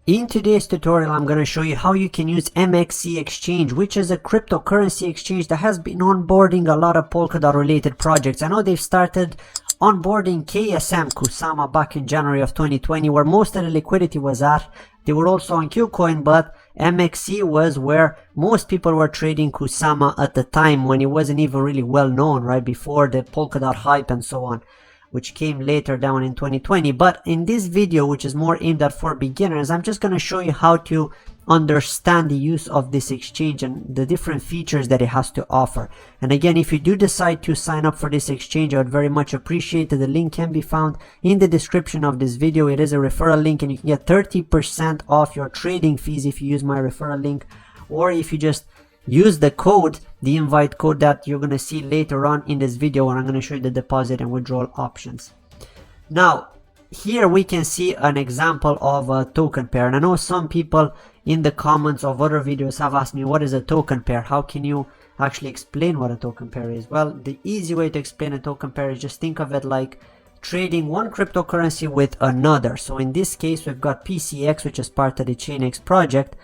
In today's tutorial, I'm going to show you how you can use MXC exchange, which is a cryptocurrency exchange that has been onboarding a lot of Polkadot related projects. I know they've started onboarding KSM Kusama back in January of 2020, where most of the liquidity was at. They were also on KuCoin, but MXC was where most people were trading Kusama at the time when it wasn't even really well known, right before the Polkadot hype and so on, which came later down in 2020. But in this video, which is more aimed at for beginners, I'm just going to show you how to understand the use of this exchange and the different features that it has to offer. And again, if you do decide to sign up for this exchange, I would very much appreciate it. The link can be found in the description of this video. It is a referral link, and you can get 30% off your trading fees if you use my referral link, or if you just use the code, the invite code that you're going to see later on in this video, when I'm going to show you the deposit and withdrawal options. Now, here we can see an example of a token pair, and I know some people in the comments of other videos have asked me, what is a token pair? How can you actually explain what a token pair is? Well, the easy way to explain a token pair is just think of it like trading one cryptocurrency with another. So in this case, we've got PCX, which is part of the Chainx project,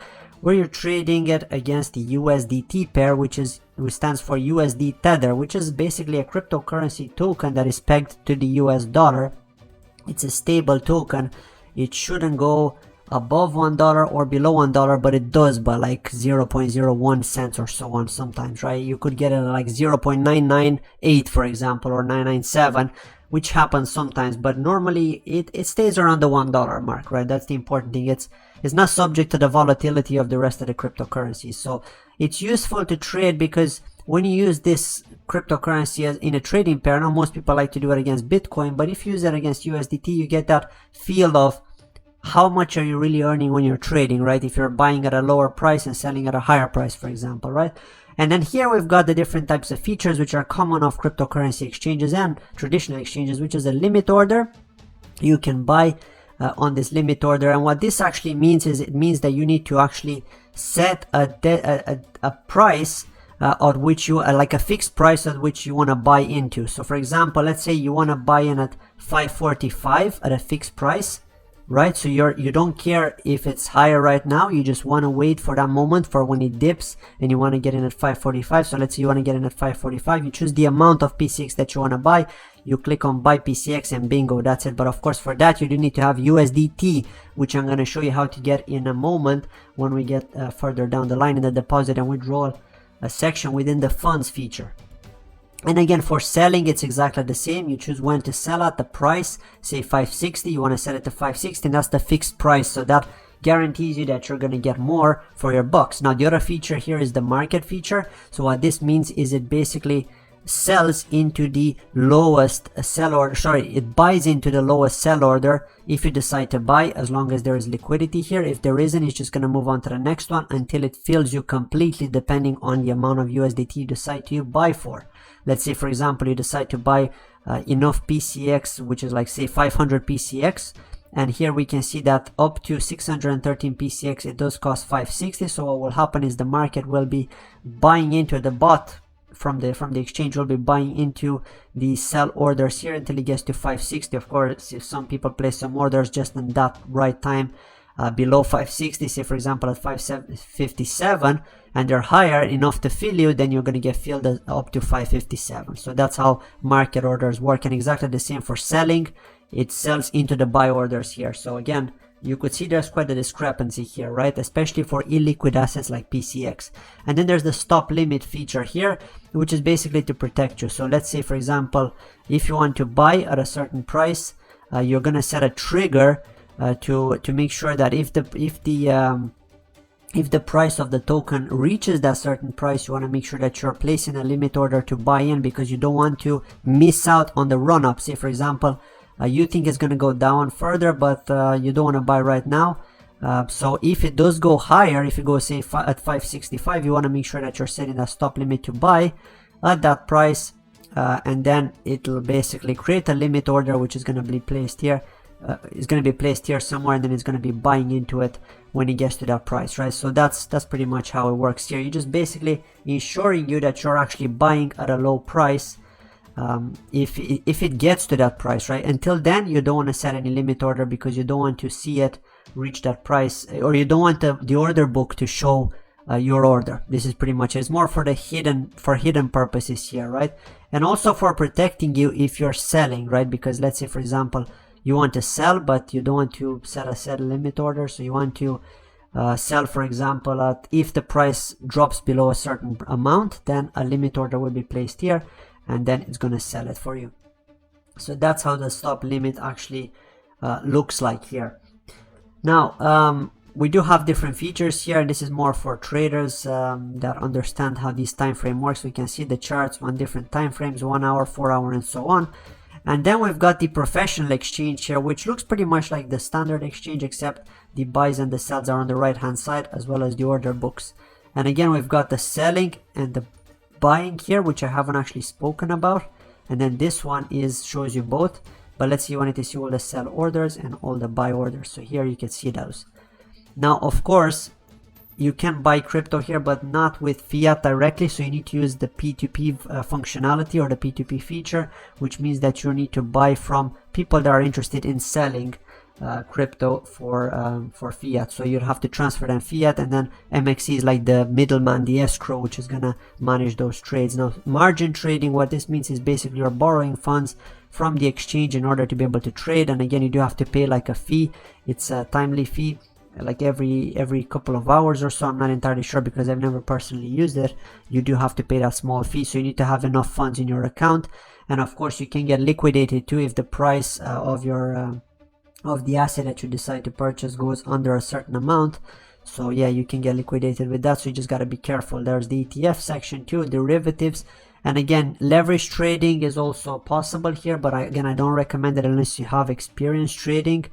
where you're trading it against the USDT pair, which stands for USD Tether, which is basically a cryptocurrency token that is pegged to the US dollar. It's a stable token. It shouldn't go above $1 or below $1, but it does by like 0.01 cents or so on sometimes, right? You could get it at like 0.998, for example, or 997, which happens sometimes, but normally it stays around the $1 mark, right? That's the important thing. It's not subject to the volatility of the rest of the cryptocurrencies. So it's useful to trade because when you use this cryptocurrency as in a trading pair, I know most people like to do it against Bitcoin, but if you use it against USDT, you get that feel of how much are you really earning when you're trading, right? If you're buying at a lower price and selling at a higher price, for example, right? And then here we've got the different types of features which are common of cryptocurrency exchanges and traditional exchanges, which is a limit order. You can buy on this limit order, and what this actually means is it means that you need to actually set a price at which you like a fixed price at which you want to buy into. So for example, let's say you want to buy in at 545 at a fixed price, right? So you don't care if it's higher right now, you just want to wait for that moment for when it dips and you want to get in at 545. So let's say you want to get in at 545, you choose the amount of PCX that you want to buy, you click on buy PCX, and bingo, that's it. But of course, for that you do need to have USDT, which I'm going to show you how to get in a moment when we get further down the line in the deposit and withdrawal section within the funds feature. And again, for selling, it's exactly the same. You choose when to sell at the price, say 560, you want to set it to 560, and that's the fixed price. So that guarantees you that you're going to get more for your bucks. Now, the other feature here is the market feature. So what this means is it basically sells into the lowest sell order, it buys into the lowest sell order if you decide to buy, as long as there is liquidity here. If there isn't, it's just going to move on to the next one until it fills you completely, depending on the amount of USDT you decide to buy for. Let's say, for example, you decide to buy enough PCX, which is like say 500 PCX, and here we can see that up to 613 PCX it does cost 560. So what will happen is the market will be buying into the bot from the exchange, will be buying into the sell orders here until it gets to 560. Of course, if some people place some orders just in that right time below 560, say for example at 557, and they're higher enough to fill you, then you're going to get filled up to 557. So that's how market orders work, and exactly the same for selling. It sells into the buy orders here. So again, you could see there's quite a discrepancy here, right? Especially for illiquid assets like PCX. And then there's the stop limit feature here, which is basically to protect you. So let's say, for example, if you want to buy at a certain price, you're going to set a trigger to make sure that if the price of the token reaches that certain price, you want to make sure that you're placing a limit order to buy in, because you don't want to miss out on the run up. Say for example, you think it's going to go down further, but you don't want to buy right now. So if it does go higher, if you go say at 565, you want to make sure that you're setting a stop limit to buy at that price, and then it will basically create a limit order which is going to be placed here. It's going to be placed here somewhere, and then it's going to be buying into it when it gets to that price, right? So that's pretty much how it works here. You're just basically ensuring you that you're actually buying at a low price if it gets to that price, right? Until then, you don't want to set any limit order because you don't want to see it reach that price, or you don't want the order book to show your order. This is pretty much it. It's more for the hidden purposes here, right? And also for protecting you if you're selling, right? Because let's say, for example, you want to sell, but you don't want to set a limit order, so you want to sell, for example, at, if the price drops below a certain amount, then a limit order will be placed here, and then it's going to sell it for you. So that's how the stop limit actually looks like here. Now we do have different features here, and this is more for traders that understand how this time frame works. We can see the charts on different time frames, 1 hour, 4 hour, and so on. And then we've got the professional exchange here, which looks pretty much like the standard exchange, except the buys and the sells are on the right hand side, as well as the order books. And again, we've got the selling and the buying here, which I haven't actually spoken about. And then this one shows you both. But let's say you wanted to see all the sell orders and all the buy orders. So here you can see those. Now, of course, you can buy crypto here, but not with fiat directly. So you need to use the P2P functionality, or the P2P feature, which means that you need to buy from people that are interested in selling crypto for fiat. So you'd have to transfer them fiat, and then MXC is like the middleman, the escrow, which is gonna manage those trades. Now, margin trading, what this means is basically you're borrowing funds from the exchange in order to be able to trade. And again, you do have to pay like a fee. It's a timely fee, like every couple of hours or so. I'm not entirely sure because I've never personally used it. You do have to pay that small fee, so you need to have enough funds in your account. And of course, you can get liquidated too if the price of your of the asset that you decide to purchase goes under a certain amount. So yeah, you can get liquidated with that, so you just got to be careful. There's the ETF section too, derivatives. And again, leverage trading is also possible here, but I don't recommend it unless you have experience trading,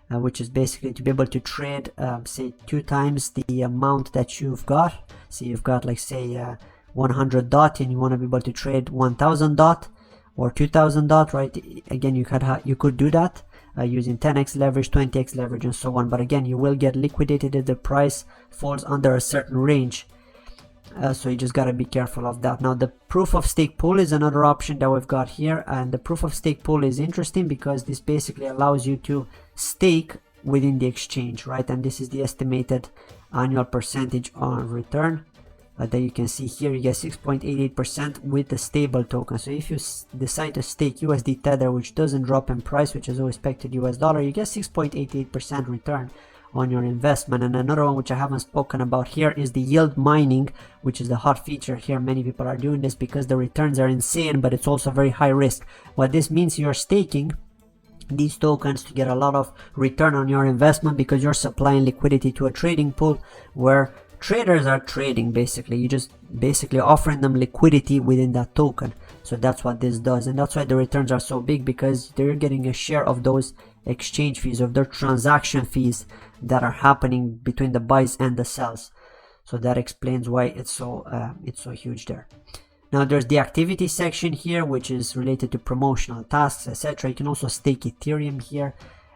which is basically to be able to trade say 2 times the amount that you've got. So you've got, like, say 100 DOT, and you want to be able to trade 1000 DOT or 2000 DOT, right? Again, you could do that using 10x leverage, 20x leverage, and so on. But again, you will get liquidated if the price falls under a certain range. So you just got to be careful of that. Now, the proof of stake pool is another option that we've got here, and the proof of stake pool is interesting because this basically allows you to stake within the exchange, right? And this is the estimated annual percentage on return that you can see here. You get 6.88% with the stable token. So if you decide to stake USD Tether, which doesn't drop in price, which is always pegged to the US dollar, you get 6.88% return on your investment. And another one which I haven't spoken about here is the yield mining, which is the hot feature here. Many people are doing this because the returns are insane, but it's also very high risk. What this means, you're staking these tokens to get a lot of return on your investment because you're supplying liquidity to a trading pool where traders are trading. Basically, you just basically offering them liquidity within that token. So that's what this does, and that's why the returns are so big, because they're getting a share of those exchange fees, of their transaction fees that are happening between the buys and the sells. So that explains why it's so huge there. Now there's the activity section here, which is related to promotional tasks, etc. You can also stake Ethereum here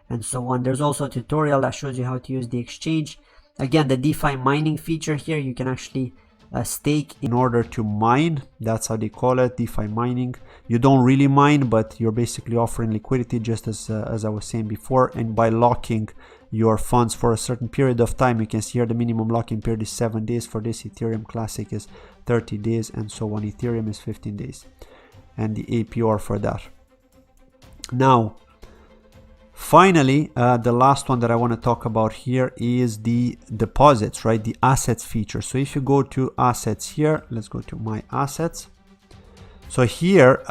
and so on. There's also a tutorial that shows you how to use the exchange. Again, the DeFi mining feature here, you can actually stake in order to mine. That's how they call it, DeFi mining. You don't really mine, but you're basically offering liquidity, just as I was saying before, and by locking your funds for a certain period of time. You can see here the minimum locking period is 7 days for this. Ethereum Classic is 30 days and so on. Ethereum is 15 days, and the APR for that. Now, finally, the last one that I want to talk about here is the deposits, right? The assets feature. So if you go to assets here, let's go to my assets. So here,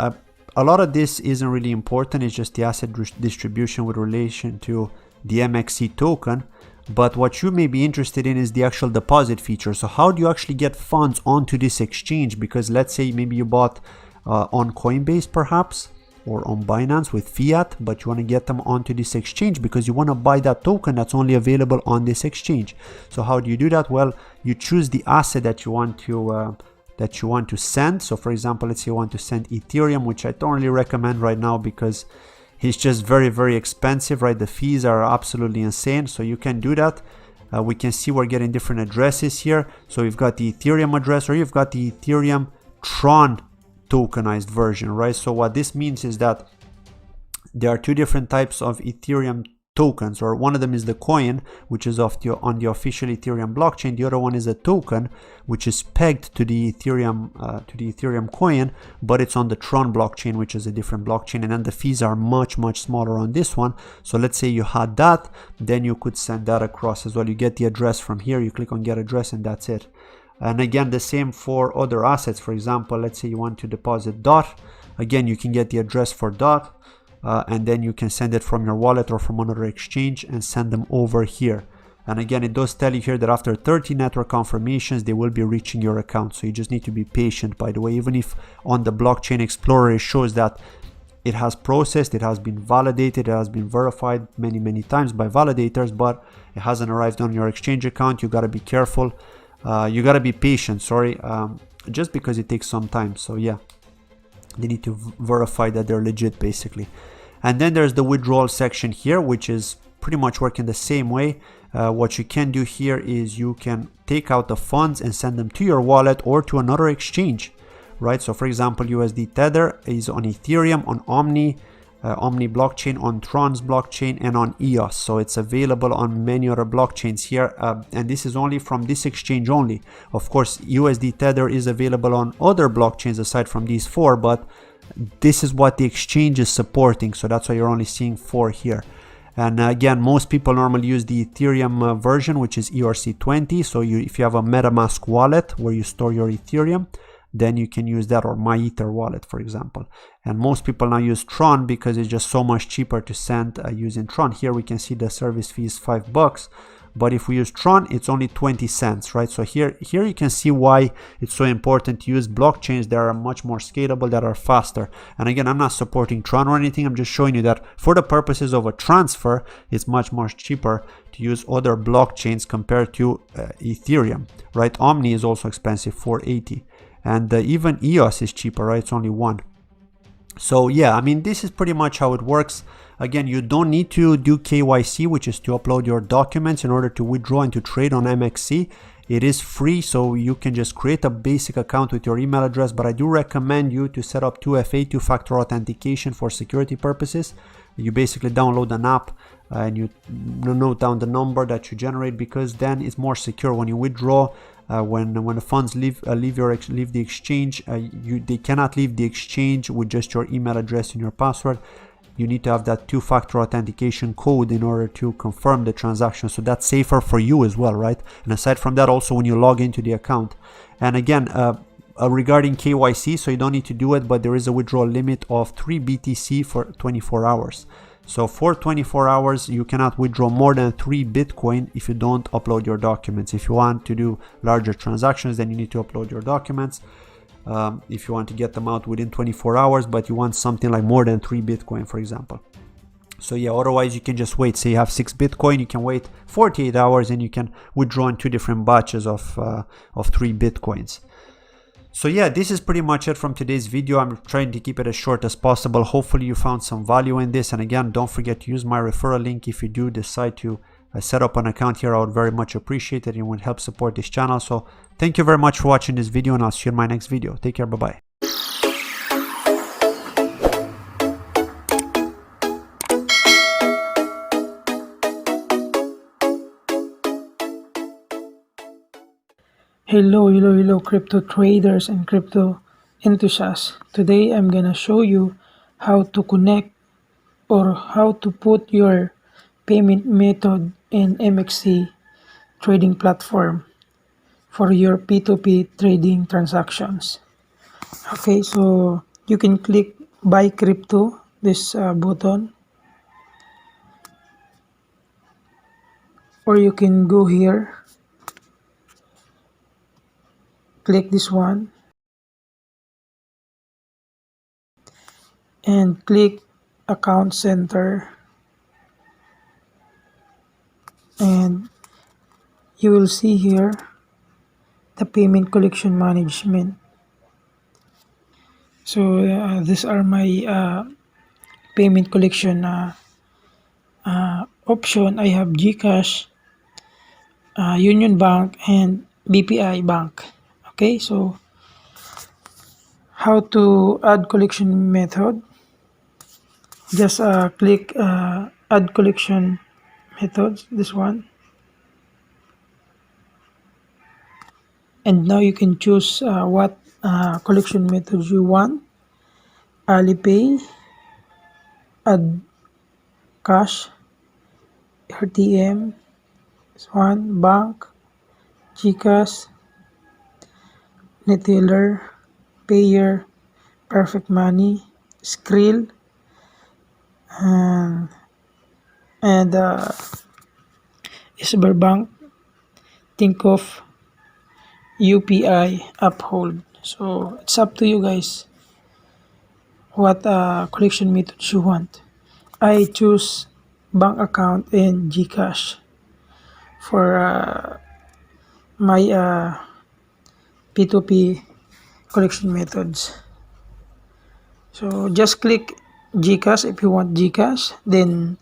a lot of this isn't really important. It's just the asset distribution with relation to the MXC token. But what you may be interested in is the actual deposit feature. So how do you actually get funds onto this exchange? Because let's say maybe you bought on Coinbase perhaps, or on Binance with fiat, but you want to get them onto this exchange because you want to buy that token that's only available on this exchange. So how do you do that? Well, you choose the asset that you want to send. So for example, let's say you want to send Ethereum, which I don't really recommend right now because it's just very, very expensive, right? The fees are absolutely insane. So you can do that. We can see we're getting different addresses here. So you've got the Ethereum address, or you've got the Ethereum Tron tokenized version, right? So what this means is that there are two different types of Ethereum tokens, or one of them is the coin, which is on the official Ethereum blockchain. The other one is a token, which is pegged to the Ethereum coin, but it's on the Tron blockchain, which is a different blockchain, and then the fees are much smaller on this one. So let's say you had that, then you could send that across as well. You get the address from here, you click on get address, and that's it. And again, the same for other assets. For example, let's say you want to deposit DOT. Again, you can get the address for DOT, and then you can send it from your wallet or from another exchange and send them over here. And again, it does tell you here that after 30 network confirmations, they will be reaching your account. So you just need to be patient, by the way. Even if on the Blockchain Explorer it shows that it has processed, it has been validated, it has been verified many times by validators, but it hasn't arrived on your exchange account. You got to be careful. You got to be patient, just because it takes some time. So yeah, they need to verify that they're legit, basically. And then there's the withdrawal section here, which is pretty much working the same way. What you can do here is you can take out the funds and send them to your wallet or to another exchange, right? So for example, USD Tether is on Ethereum, on Omni blockchain, on Tron's blockchain, and on EOS. So it's available on many other blockchains here, and this is only from this exchange only. Of course, USD Tether is available on other blockchains aside from these four, but this is what the exchange is supporting, so that's why you're only seeing 4 here. And again, most people normally use the Ethereum version, which is ERC20. So if you have a MetaMask wallet where you store your Ethereum, then you can use that, or MyEther wallet, for example. And most people now use Tron because it's just so much cheaper to send using Tron. Here we can see the service fee is $5, but if we use Tron, it's only 20 cents, right? So here you can see why it's so important to use blockchains that are much more scalable, that are faster. And again, I'm not supporting Tron or anything. I'm just showing you that for the purposes of a transfer, it's much more cheaper to use other blockchains compared to Ethereum, right? Omni is also expensive, $480. And even EOS is cheaper, right? It's only 1. So yeah, I mean, this is pretty much how it works. Again, you don't need to do KYC, which is to upload your documents in order to withdraw and to trade on MXC. It is free, so you can just create a basic account with your email address, but I do recommend you to set up 2FA, two-factor authentication, for security purposes. You basically download an app and you note down the number that you generate, because then it's more secure when you withdraw. When the funds leave the exchange, they cannot leave the exchange with just your email address and your password. You need to have that two-factor authentication code in order to confirm the transaction, so that's safer for you as well, right? And aside from that, also when you log into the account. And again, regarding KYC, so you don't need to do it, but there is a withdrawal limit of 3 BTC for 24 hours. So for 24 hours, you cannot withdraw more than 3 Bitcoin if you don't upload your documents. If you want to do larger transactions, then you need to upload your documents. If you want to get them out within 24 hours, but you want something like more than 3 Bitcoin, for example. So yeah, otherwise you can just wait. Say you have 6 Bitcoin, you can wait 48 hours and you can withdraw in 2 different batches of 3 Bitcoins. So yeah, this is pretty much it from today's video. I'm trying to keep it as short as possible. Hopefully you found some value in this. And again, don't forget to use my referral link if you do decide to set up an account here. I would very much appreciate it. It would help support this channel. So thank you very much for watching this video, and I'll see you in my next video. Take care. Bye-bye. Hello crypto traders and crypto enthusiasts. Today I'm gonna show you how to connect or how to put your payment method in MXC trading platform for your P2P trading transactions. Okay, so you can click buy crypto, this button, or you can go here, click this one and click account center, and you will see here the payment collection management. So these are my payment collection option. I have GCash, Union Bank, and BPI Bank. Okay, so how to add collection method? Just click add collection methods, this one. And now you can choose what collection methods you want. Alipay, add cash, RTM, this one, bank, GCash, retailer, payer, perfect money, Skrill, and Sberbank, think of UPI, Uphold. So it's up to you guys what collection methods you want. I choose bank account and GCash for my P2P collection methods. So just click GCash if you want GCash, then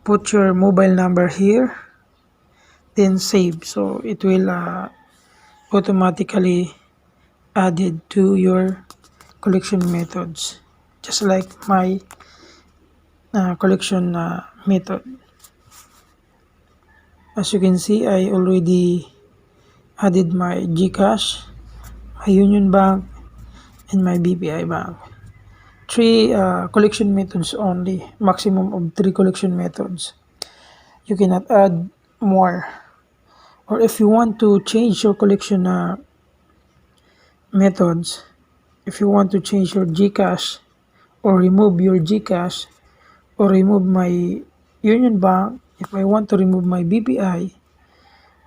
put your mobile number here, then save. So it will automatically added to your collection methods, just like my collection method. As you can see, I already added my GCash, my Union Bank, and my BPI Bank. 3 collection methods only, maximum of 3 collection methods. You cannot add more. Or if you want to change your collection methods, if you want to change your GCash or remove your GCash or remove my Union Bank, if I want to remove my BPI,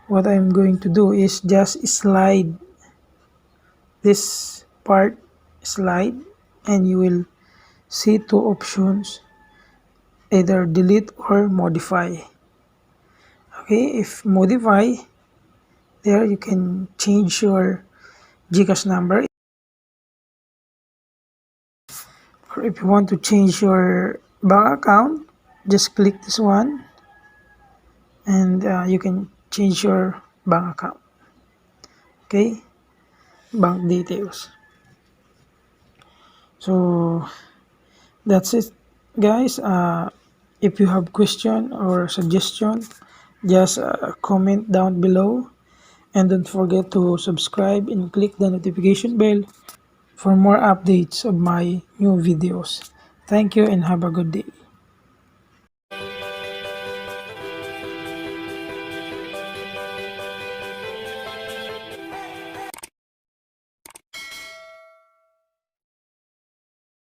what I'm going to do is just slide this part, slide, and you will see 2 options, either delete or modify. Okay, if modify, there you can change your GCash number. Or if you want to change your bank account, just click this one and you can change your bank account. Okay, bank details. So that's it, guys. If you have question or suggestion, just comment down below, and don't forget to subscribe and click the notification bell for more updates of my new videos. Thank you and have a good day.